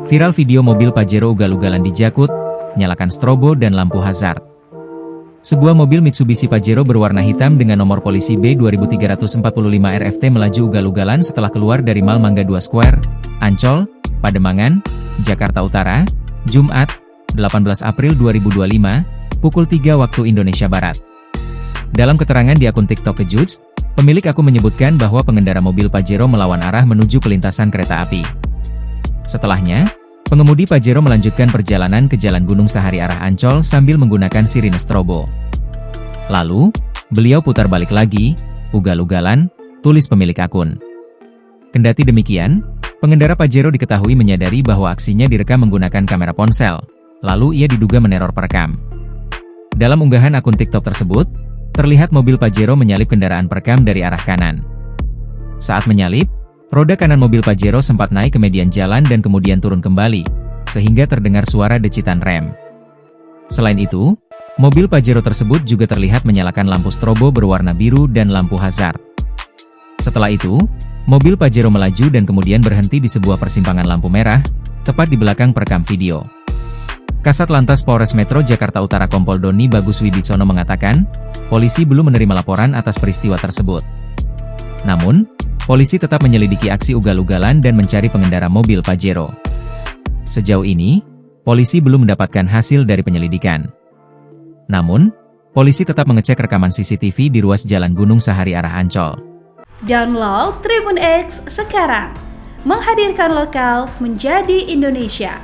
Viral video mobil Pajero ugal-ugalan di Jakut, nyalakan strobo dan lampu hazard. Sebuah mobil Mitsubishi Pajero berwarna hitam dengan nomor polisi B2345 RFT melaju ugal-ugalan setelah keluar dari Mall Mangga 2 Square, Ancol, Pademangan, Jakarta Utara, Jumat, 18 April 2025, pukul 3 waktu Indonesia Barat. Dalam keterangan di akun TikTok Kejuts, pemilik akun menyebutkan bahwa pengendara mobil Pajero melawan arah menuju ke lintasan kereta api. Setelahnya, pengemudi Pajero melanjutkan perjalanan ke Jalan Gunung Sahari arah Ancol sambil menggunakan sirine strobo. Lalu, beliau putar balik lagi, ugal-ugalan, tulis pemilik akun. Kendati demikian, pengendara Pajero diketahui menyadari bahwa aksinya direkam menggunakan kamera ponsel, lalu ia diduga meneror perekam. Dalam unggahan akun TikTok tersebut, terlihat mobil Pajero menyalip kendaraan perekam dari arah kanan. Saat menyalip, roda kanan mobil Pajero sempat naik ke median jalan dan kemudian turun kembali, sehingga terdengar suara decitan rem. Selain itu, mobil Pajero tersebut juga terlihat menyalakan lampu strobo berwarna biru dan lampu hazard. Setelah itu, mobil Pajero melaju dan kemudian berhenti di sebuah persimpangan lampu merah, tepat di belakang perekam video. Kasat Lantas Polres Metro Jakarta Utara Kompol Doni Bagus Wibisono mengatakan, polisi belum menerima laporan atas peristiwa tersebut. Namun, polisi tetap menyelidiki aksi ugal-ugalan dan mencari pengendara mobil Pajero. Sejauh ini, polisi belum mendapatkan hasil dari penyelidikan. Namun, polisi tetap mengecek rekaman CCTV di ruas Jalan Gunung Sahari arah Ancol. Download Tribun X sekarang, menghadirkan lokal menjadi Indonesia.